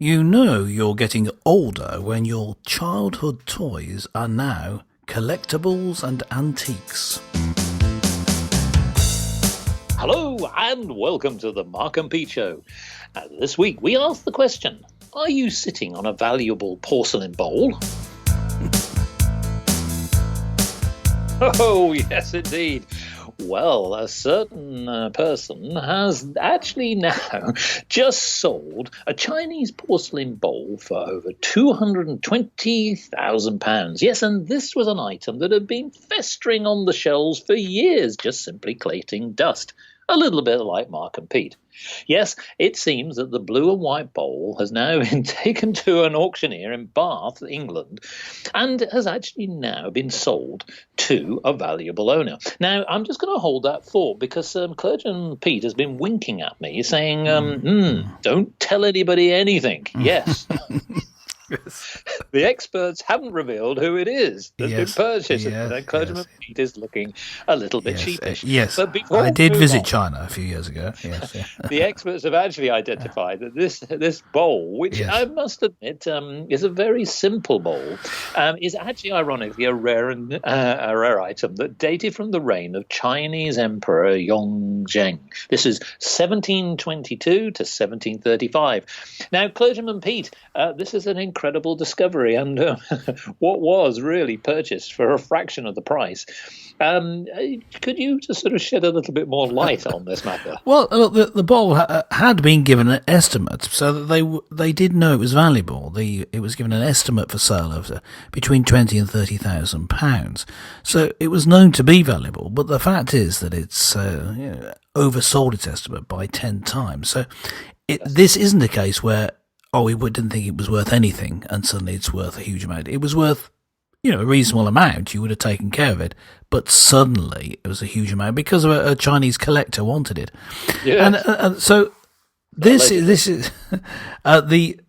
You know you're getting older when your childhood toys are now collectibles and antiques. Hello and welcome to the Mark and Pete Show. This week we ask the question, are you sitting on a valuable porcelain bowl? Oh, yes indeed. Well, a certain person has actually now just sold a Chinese porcelain bowl for over £220,000. Yes, and this was an item that had been festering on the shelves for years, just simply collecting dust. A little bit like Mark and Pete. Yes, it seems that the blue and white bowl has now been taken to an auctioneer in Bath, England, and has actually now been sold to a valuable owner. Now, I'm just going to hold that thought because Clergyman Pete has been winking at me, saying, don't tell anybody anything. Yes. The experts haven't revealed who it is that's been purchased. And Clergyman Pete is looking a little bit sheepish. Yes, but I did visit China a few years ago. Yes, the experts have actually identified that this bowl, which I must admit is a very simple bowl, is actually ironically a rare item that dated from the reign of Chinese Emperor Yongzheng. This is 1722 to 1735. Now, Clergyman Pete, this is an incredible discovery, and what was really purchased for a fraction of the price. Could you just sort of shed a little bit more light on this matter? Well, look, the bowl had been given an estimate, so that they did know it was valuable. It was given an estimate for sale of between £20,000 and £30,000. So it was known to be valuable, but the fact is that it's oversold its estimate by 10 times. So this isn't a case where we didn't think it was worth anything, and suddenly it's worth a huge amount. It was worth, a reasonable amount. You would have taken care of it, but suddenly it was a huge amount because a Chinese collector wanted it. Yeah. And so this is the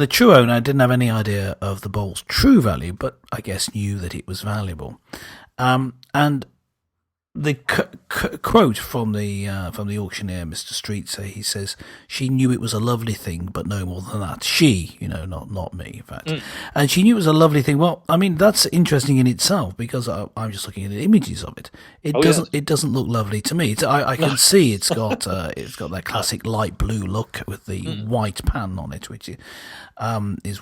true owner didn't have any idea of the bowl's true value, but I guess knew that it was valuable. And the quote from the auctioneer, Mr. Street, he says, she knew it was a lovely thing, but no more than that. She, not me, in fact. And she knew it was a lovely thing. Well, I mean, that's interesting in itself because I'm just looking at the images of it. It doesn't look lovely to me. I can see it's got that classic light blue look with the white pan on it, which is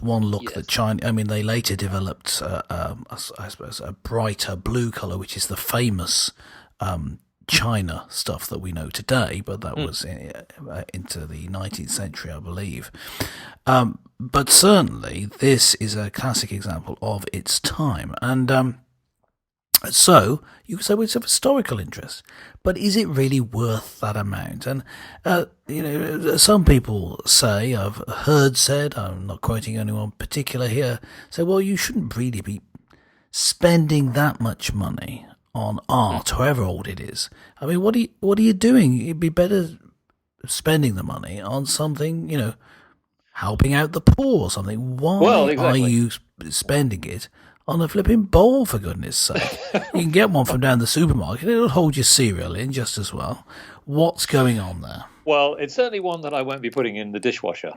one look that China. I mean, they later developed, I suppose, a brighter blue color, which is the famous China stuff that we know today, but that was into the 19th century, I believe. But certainly, this is a classic example of its time, and so you could say, well, it's of historical interest, but is it really worth that amount? And some people say, I've heard said, I'm not quoting anyone particular here, say, well, you shouldn't really be spending that much money on art, however old it is. I mean, what are you doing? It'd be better spending the money on something, helping out the poor or something. Why are you spending it on a flipping bowl, for goodness sake? You can get one from down the supermarket. It'll hold your cereal in just as well. What's going on there? Well, it's certainly one that I won't be putting in the dishwasher.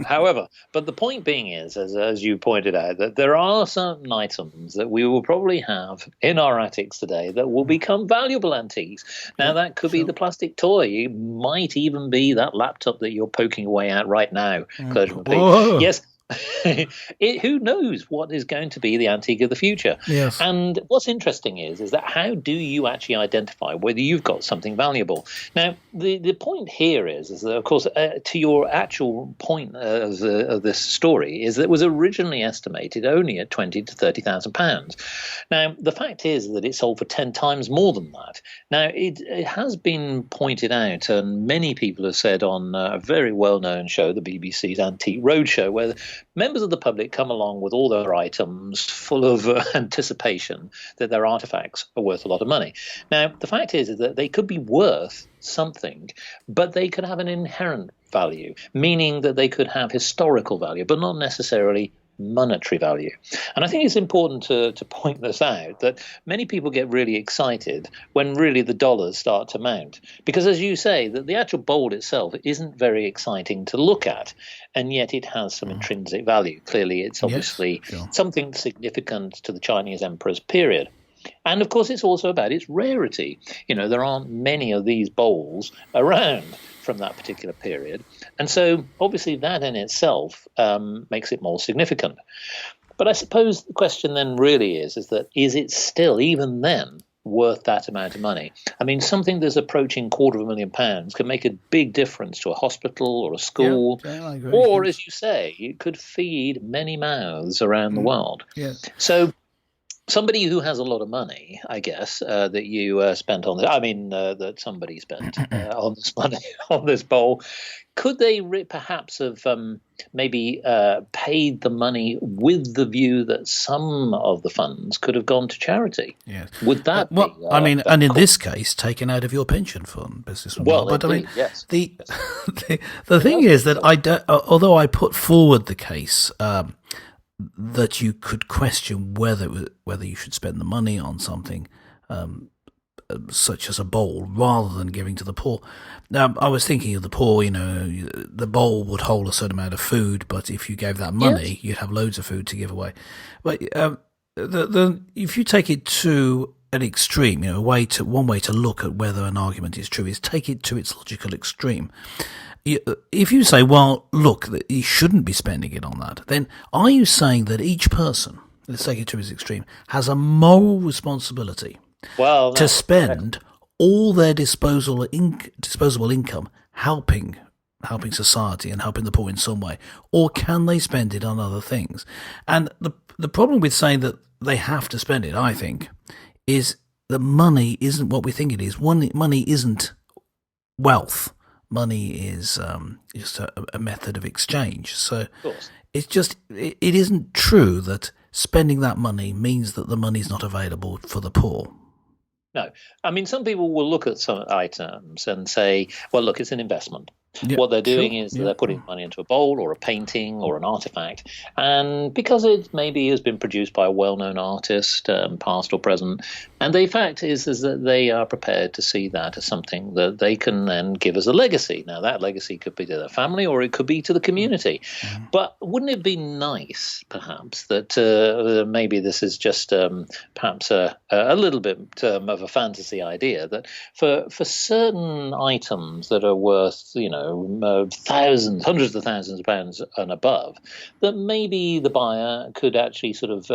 However, but the point being is, as you pointed out, that there are certain items that we will probably have in our attics today that will become valuable antiques. Now, that could be the plastic toy. It might even be that laptop that you're poking away at right now, Clergyman Pete. Yes. Who knows what is going to be the antique of the future? Yes. And what's interesting is that how do you actually identify whether you've got something valuable? Now, the point here is that, of course, to your actual point of this story, is that it was originally estimated only at £20,000 to £30,000. Now, the fact is that it sold for 10 times more than that. Now, it has been pointed out, and many people have said on a very well-known show, the BBC's Antique Roadshow, where members of the public come along with all their items full of anticipation that their artifacts are worth a lot of money. Now, the fact is that they could be worth something, but they could have an inherent value, meaning that they could have historical value, but not necessarily monetary value. And I think it's important to point this out, that many people get really excited when really the dollars start to mount. Because as you say, that the actual bowl itself isn't very exciting to look at, and yet it has some intrinsic value. Clearly, it's obviously something significant to the Chinese emperor's period. And of course, it's also about its rarity. There aren't many of these bowls around from that particular period. And so obviously that in itself makes it more significant. But I suppose the question then really is that is it still, even then, worth that amount of money? I mean, something that's approaching £250,000 can make a big difference to a hospital or a school, I agree. or, as you say, it could feed many mouths around the world. So somebody who has a lot of money, I guess, that you spent on this, that somebody spent on this money, on this bowl, could they perhaps have maybe paid the money with the view that some of the funds could have gone to charity? Yes. Would that be? And in this case, taken out of your pension fund, businessman. Well, but indeed, yes. the thing is that although I put forward the case that you could question whether you should spend the money on something such as a bowl rather than giving to the poor. Now, I was thinking of the poor. The bowl would hold a certain amount of food, but if you gave that money, you'd have loads of food to give away. But if you take it to an extreme, one way to look at whether an argument is true is take it to its logical extreme. If you say, well, look, you shouldn't be spending it on that, then are you saying that each person, let's take it to its extreme, has a moral responsibility to spend all their disposable income helping society and helping the poor in some way, or can they spend it on other things? And the problem with saying that they have to spend it, I think, is that money isn't what we think it is. Money isn't wealth. Money is just a method of exchange. So it isn't true that spending that money means that the money is not available for the poor. No. I mean, some people will look at some items and say, well, look, it's an investment. What they're doing is they're putting money into a bowl or a painting or an artifact. And because it maybe has been produced by a well-known artist, past or present, and the fact is that they are prepared to see that as something that they can then give as a legacy. Now, that legacy could be to their family or it could be to the community. But wouldn't it be nice, perhaps, that maybe this is just perhaps a little bit of a fantasy idea, that for certain items that are worth, thousands, hundreds of thousands of pounds and above, that maybe the buyer could actually sort of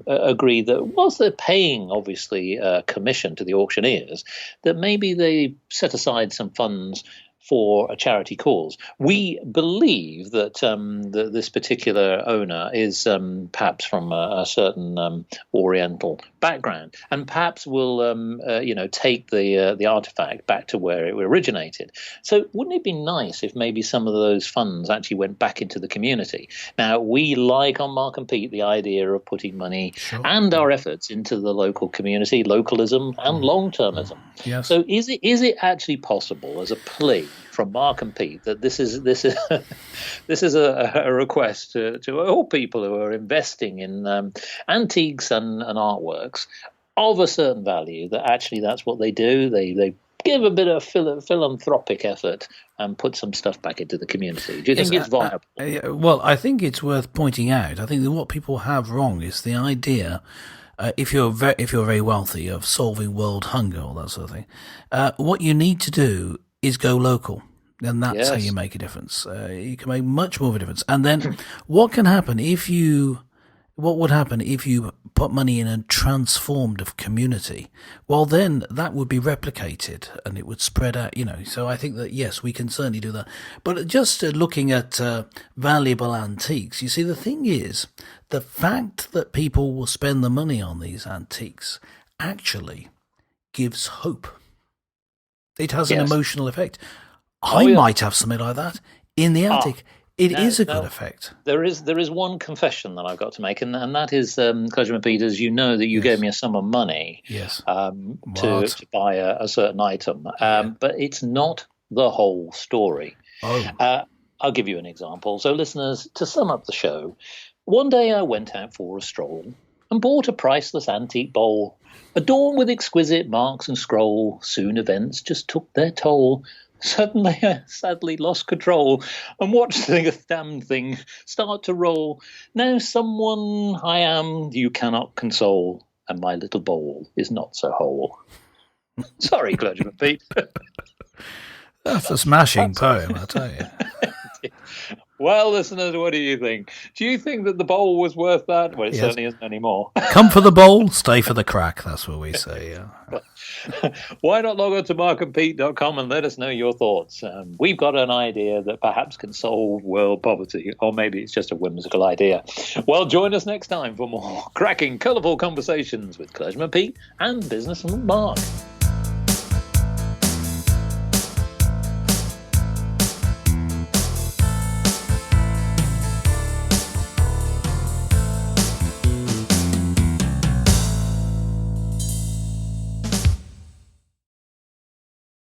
agree that whilst they're paying, obviously, commission to the auctioneers, that maybe they set aside some funds for a charity cause. We believe that this particular owner is perhaps from a certain Oriental background, and perhaps will take the artifact back to where it originated. So wouldn't it be nice if maybe some of those funds actually went back into the community? Now, we like on Mark and Pete the idea of putting money and our efforts into the local community, localism and long-termism. Yes. So is it actually possible as a plea from Mark and Pete that this is a request to all people who are investing in antiques and artworks of a certain value, that actually that's what they do? They give a bit of philanthropic effort and put some stuff back into the community. Do you think it's viable? Well, I think it's worth pointing out. I think that what people have wrong is the idea, if you're very wealthy, of solving world hunger or that sort of thing. What you need to do is go local, and that's how you make a difference. You can make much more of a difference. And then what would happen if you put money in a transformed community? Well, then that would be replicated and it would spread out, So I think that, yes, we can certainly do that. But just looking at valuable antiques, you see, the thing is, the fact that people will spend the money on these antiques actually gives hope. It has an emotional effect. I might have something like that in the attic. It is a good effect. There is one confession that I've got to make, and that is, Clergyman Peter, as you know, that you gave me a sum of money to buy a certain item, but it's not the whole story. I'll give you an example. So, listeners, to sum up the show, one day I went out for a stroll and bought a priceless antique bowl, adorned with exquisite marks and scroll. Soon events just took their toll. Suddenly I sadly lost control and watched the damned thing start to roll. Now someone I am you cannot console, and my little bowl is not so whole. Sorry, Clergyman Pete. That's a smashing poem, I tell you. Well, listeners, what do you think? Do you think that the bowl was worth that? Well, it certainly isn't anymore. Come for the bowl, stay for the crack. That's what we say, yeah. Why not log on to markandpete.com and let us know your thoughts? We've got an idea that perhaps can solve world poverty, or maybe it's just a whimsical idea. Well, join us next time for more cracking, colourful conversations with Clergyman Pete and Businessman Mark.